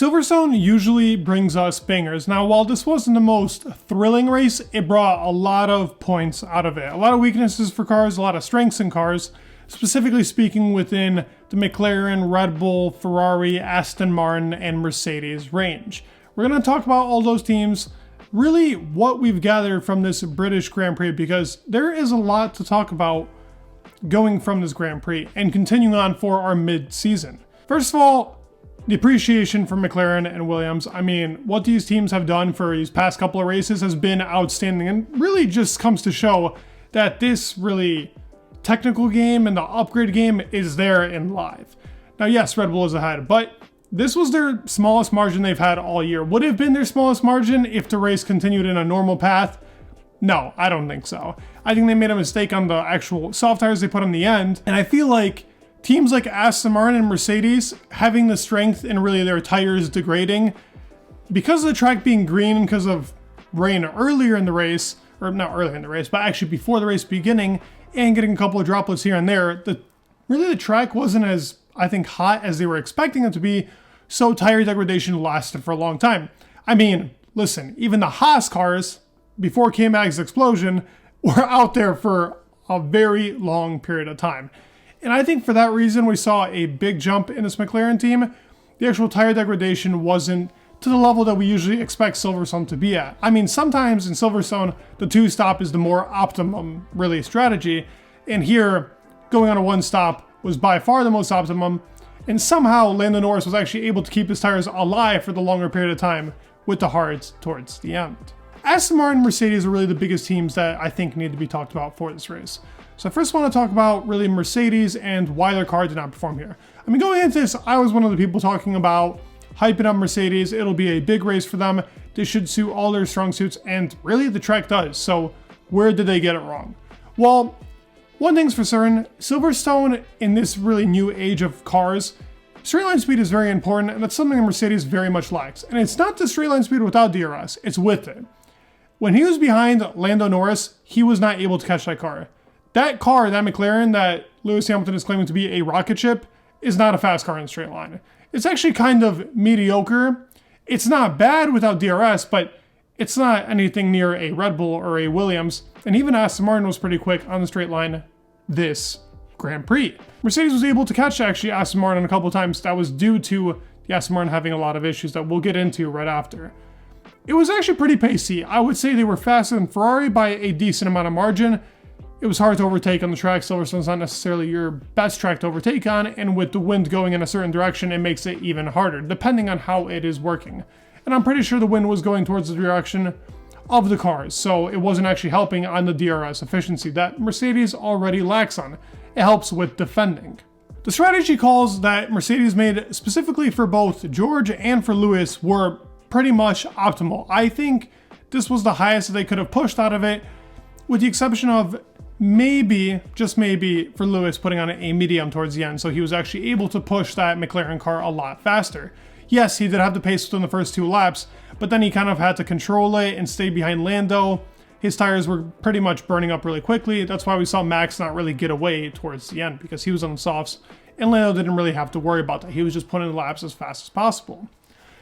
Silverstone usually brings us bangers. Now, while this wasn't the most thrilling race, it brought a lot of points out of it. A lot of weaknesses for cars, a lot of strengths in cars, specifically speaking within the McLaren, Red Bull, Ferrari, Aston Martin, and Mercedes range. We're going to talk about all those teams, really what we've gathered from this British Grand Prix, because there is a lot to talk about going from this Grand Prix and continuing on for our mid-season. First of all, the appreciation for McLaren and Williams. I mean, what these teams have done for these past couple of races has been outstanding, and really just comes to show that this really technical game and the upgrade game is there in live. Now, yes, Red Bull is ahead, but this was their smallest margin they've had all year. Would it have been their smallest margin if the race continued in a normal path? No, I don't think so. I think they made a mistake on the actual soft tires they put on the end, and I feel like teams like Aston Martin and Mercedes having the strength in really their tires degrading, because of the track being green and because of rain earlier in the race, or not earlier in the race, but actually before the race beginning, and getting a couple of droplets here and there, the track wasn't as, I think, hot as they were expecting it to be, so tire degradation lasted for a long time. I mean, listen, even the Haas cars, before K-Mag's explosion, were out there for a very long period of time. And I think for that reason, we saw a big jump in this McLaren team. The actual tire degradation wasn't to the level that we usually expect Silverstone to be at. I mean, sometimes in Silverstone, the two-stop is the more optimum, really, strategy. And here, going on a one-stop was by far the most optimum. And somehow, Lando Norris was actually able to keep his tires alive for the longer period of time with the hards towards the end. Aston Martin and Mercedes are really the biggest teams that I think need to be talked about for this race. So I first want to talk about really Mercedes and why their car did not perform here. I mean, going into this, I was one of the people talking about hyping up Mercedes. It'll be a big race for them. They should suit all their strong suits, and really the track does. So where did they get it wrong? Well, one thing's for certain, Silverstone in this really new age of cars, straight line speed is very important, and that's something that Mercedes very much lacks. And it's not the straight line speed without DRS, it's with it. When he was behind Lando Norris, he was not able to catch that car. That car, that McLaren that Lewis Hamilton is claiming to be a rocket ship, is not a fast car in a straight line. It's actually kind of mediocre. It's not bad without DRS, but it's not anything near a Red Bull or a Williams. And even Aston Martin was pretty quick on the straight line this Grand Prix. Mercedes was able to catch actually Aston Martin a couple of times. That was due to the Aston Martin having a lot of issues that we'll get into right after. It was actually pretty pacey. I would say they were faster than Ferrari by a decent amount of margin. It was hard to overtake on the track. Silverstone's not necessarily your best track to overtake on, and with the wind going in a certain direction, it makes it even harder, depending on how it is working. And I'm pretty sure the wind was going towards the direction of the cars, so it wasn't actually helping on the DRS efficiency that Mercedes already lacks on. It helps with defending. The strategy calls that Mercedes made specifically for both George and for Lewis were pretty much optimal. I think this was the highest that they could have pushed out of it, with the exception of maybe, just maybe, for Lewis putting on a medium towards the end, so he was actually able to push that McLaren car a lot faster. Yes, he did have the pace within the first 2 laps, but then he kind of had to control it and stay behind Lando. His tires were pretty much burning up really quickly. That's why we saw Max not really get away towards the end, because he was on the softs, and Lando didn't really have to worry about that. He was just putting the laps as fast as possible.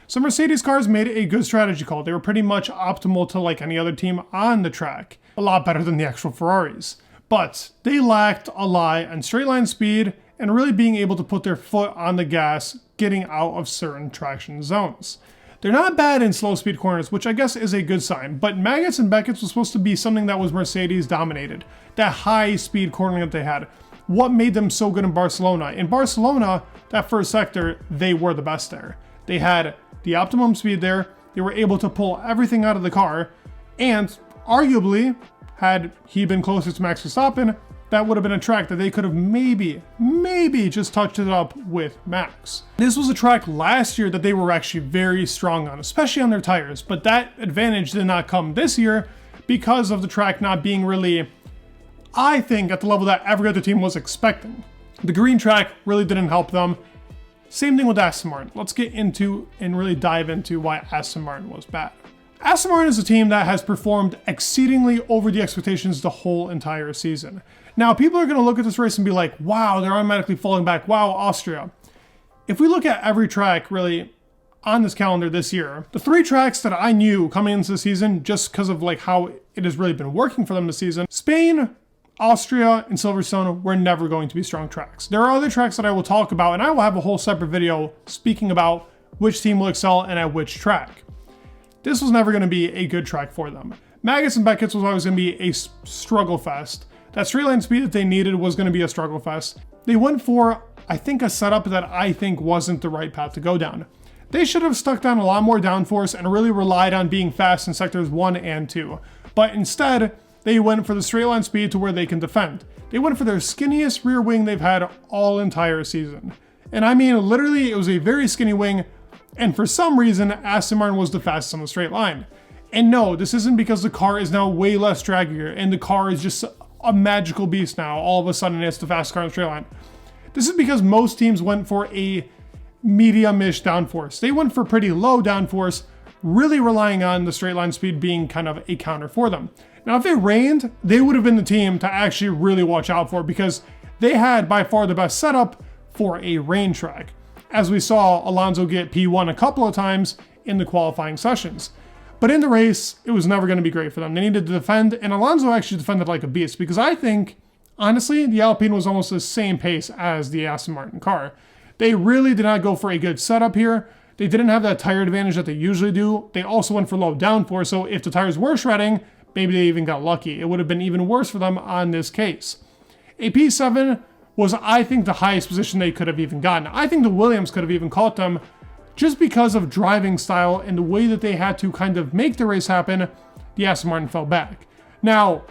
So Mercedes cars made a good strategy call. They were pretty much optimal to like any other team on the track. A lot better than the actual Ferraris. But they lacked a lot on straight line speed and really being able to put their foot on the gas, getting out of certain traction zones. They're not bad in slow speed corners, which I guess is a good sign, but Maggots and Beckett's was supposed to be something that was Mercedes dominated. That high speed cornering that they had. What made them so good in Barcelona? In Barcelona, that first sector, they were the best there. They had the optimum speed there, they were able to pull everything out of the car, and arguably, had he been closer to Max Verstappen, that would have been a track that they could have maybe just touched it up with Max. This was a track last year that they were actually very strong on, especially on their tires, but that advantage did not come this year because of the track not being really, I think, at the level that every other team was expecting. The green track really didn't help them. Same thing with Aston Martin. Let's get into and really dive into why Aston Martin was bad. Aston Martin is a team that has performed exceedingly over the expectations the whole entire season. Now, people are going to look at this race and be like, wow, they're automatically falling back. Wow, Austria. If we look at every track, really, on this calendar this year. The 3 tracks that I knew coming into the season, just because of like how it has really been working for them this season, Spain, Austria, and Silverstone were never going to be strong tracks. There are other tracks that I will talk about, and I will have a whole separate video speaking about which team will excel and at which track. This was never going to be a good track for them. Magus and Beckett's was always going to be a struggle fest. That straight line speed that they needed was going to be a struggle fest. They went for, I think, a setup that I think wasn't the right path to go down. They should have stuck down a lot more downforce and really relied on being fast in sectors 1 and 2. But instead, they went for the straight line speed to where they can defend. They went for their skinniest rear wing they've had all entire season. And I mean, literally, it was a very skinny wing, and for some reason, Aston Martin was the fastest on the straight line. And no, this isn't because the car is now way less draggier, and the car is just a magical beast now. All of a sudden, it's the fastest car on the straight line. This is because most teams went for a medium-ish downforce. They went for pretty low downforce, really relying on the straight line speed being kind of a counter for them. Now, if it rained, they would have been the team to actually really watch out for, because they had by far the best setup for a rain track. As we saw Alonso get P1 a couple of times in the qualifying sessions. But in the race, it was never going to be great for them. They needed to defend, and Alonso actually defended like a beast, because I think, honestly, the Alpine was almost the same pace as the Aston Martin car. They really did not go for a good setup here. They didn't have that tire advantage that they usually do. They also went for low downforce, so if the tires were shredding, maybe they even got lucky. It would have been even worse for them on this case. A P7 was, I think, the highest position they could have even gotten. I think the Williams could have even caught them just because of driving style and the way that they had to kind of make the race happen. The Aston Martin fell back. Now,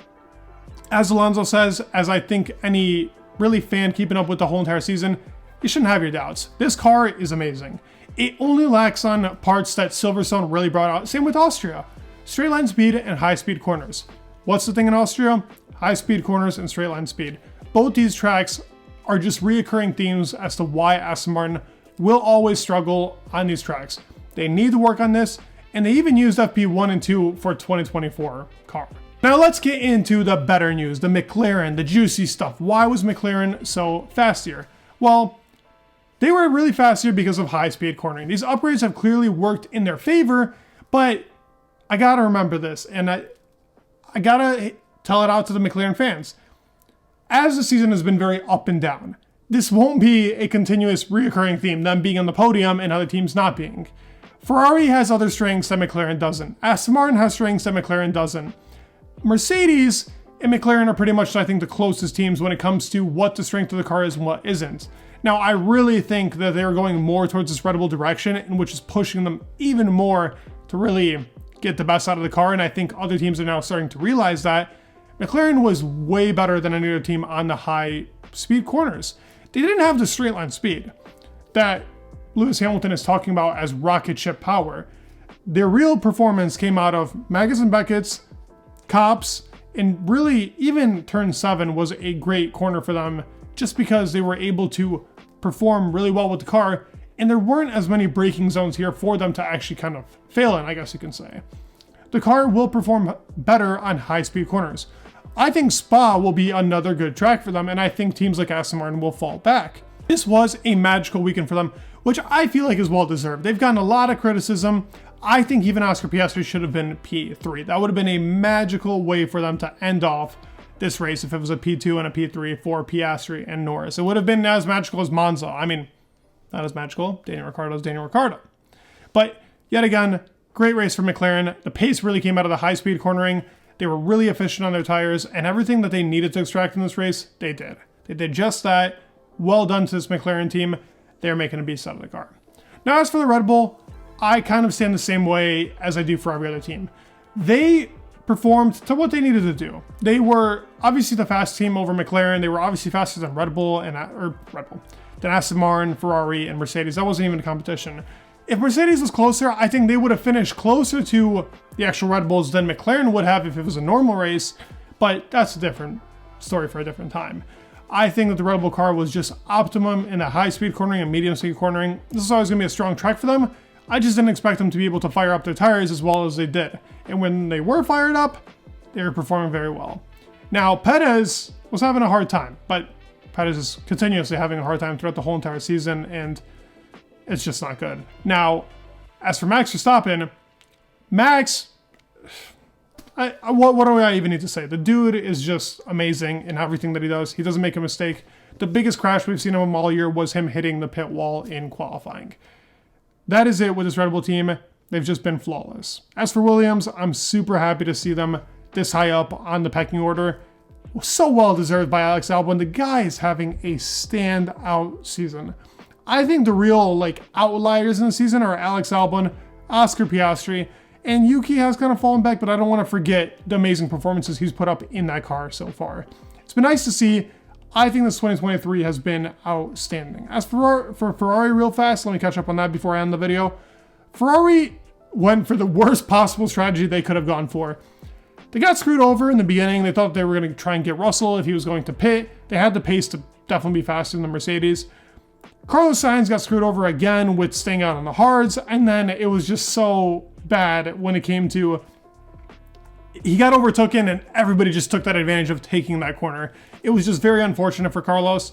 as Alonso says, as I think any really fan keeping up with the whole entire season, you shouldn't have your doubts. This car is amazing. It only lacks on parts that Silverstone really brought out. Same with Austria. Straight line speed and high speed corners. What's the thing in Austria? High speed corners and straight line speed. Both these tracks are just reoccurring themes as to why Aston Martin will always struggle on these tracks. They need to work on this, and they even used FP1 and 2 for 2024 car. Now let's get into the better news, the McLaren, the juicy stuff. Why was McLaren so fast here? Well, they were really fast here because of high-speed cornering. These upgrades have clearly worked in their favor, but I gotta remember this, and I gotta tell it out to the McLaren fans. As the season has been very up and down, this won't be a continuous reoccurring theme, them being on the podium and other teams not being. Ferrari has other strengths that McLaren doesn't. Aston Martin has strengths that McLaren doesn't. Mercedes and McLaren are pretty much, I think, the closest teams when it comes to what the strength of the car is and what isn't. Now, I really think that they're going more towards this Red Bull direction, and which is pushing them even more to really get the best out of the car, and I think other teams are now starting to realize that. McLaren was way better than any other team on the high speed corners. They didn't have the straight line speed that Lewis Hamilton is talking about as rocket ship power. Their real performance came out of Magus and Beckett's, Copse, and really even turn 7 was a great corner for them just because they were able to perform really well with the car, and there weren't as many braking zones here for them to actually kind of fail in, I guess you can say. The car will perform better on high-speed corners. I think Spa will be another good track for them, and I think teams like Aston Martin will fall back. This was a magical weekend for them, which I feel like is well-deserved. They've gotten a lot of criticism. I think even Oscar Piastri should have been P3. That would have been a magical way for them to end off this race if it was a P2 and a P3 for Piastri and Norris. It would have been as magical as Monza. I mean, not as magical. Daniel Ricciardo's Daniel Ricciardo. But yet again, great race for McLaren. The pace really came out of the high-speed cornering. They were really efficient on their tires, and everything that they needed to extract in this race, they did. They did just that. Well done to this McLaren team. They're making a beast out of the car. Now, as for the Red Bull, I kind of stand the same way as I do for every other team. They performed to what they needed to do. They were obviously the fast team over McLaren. They were obviously faster than than Aston Martin, Ferrari, and Mercedes. That wasn't even a competition. If Mercedes was closer, I think they would have finished closer to the actual Red Bulls than McLaren would have if it was a normal race, but that's a different story for a different time. I think that the Red Bull car was just optimum in the high-speed cornering and medium-speed cornering. This is always going to be a strong track for them. I just didn't expect them to be able to fire up their tires as well as they did. And when they were fired up, they were performing very well. Now, Perez was having a hard time, but Perez is continuously having a hard time throughout the whole entire season, and it's just not good. Now, As for Max Verstappen, Max, what do I even need to say? The dude is just amazing in everything that he does. He doesn't make a mistake. The biggest crash we've seen of him all year was him hitting the pit wall in qualifying. That is it with this Red Bull team. They've just been flawless. As for Williams, I'm super happy to see them this high up on the pecking order. So well deserved by Alex Albon. The guy is having a standout season. I think the real outliers in the season are Alex Albon, Oscar Piastri, and Yuki has kind of fallen back, but I don't want to forget the amazing performances he's put up in that car so far. It's been nice to see. I think this 2023 has been outstanding. As for Ferrari real fast, let me catch up on that before I end the video. Ferrari went for the worst possible strategy they could have gone for. They got screwed over in the beginning. They thought they were going to try and get Russell if he was going to pit. They had the pace to definitely be faster than the Mercedes. Carlos Sainz got screwed over again with staying out on the hards, and then it was just so bad when it came to... He got overtaken and everybody just took that advantage of taking that corner. It was just very unfortunate for Carlos.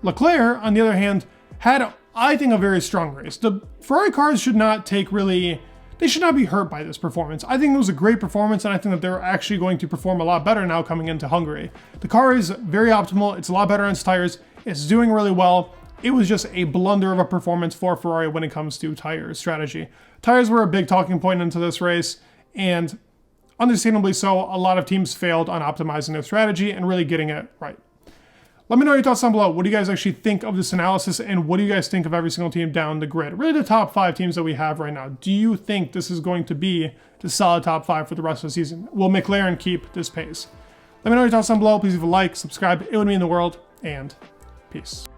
Leclerc, on the other hand, had, I think, a very strong race. The Ferrari cars should not they should not be hurt by this performance. I think it was a great performance, and I think that they're actually going to perform a lot better now coming into Hungary. The car is very optimal. It's a lot better on its tires. It's doing really well. It was just a blunder of a performance for Ferrari when it comes to tire strategy. Tires were a big talking point into this race, and understandably so, a lot of teams failed on optimizing their strategy and really getting it right. Let me know your thoughts down below. What do you guys actually think of this analysis, and what do you guys think of every single team down the grid? Really the top 5 teams that we have right now. Do you think this is going to be the solid top 5 for the rest of the season? Will McLaren keep this pace? Let me know your thoughts down below. Please leave a like, subscribe. It would mean the world, and peace.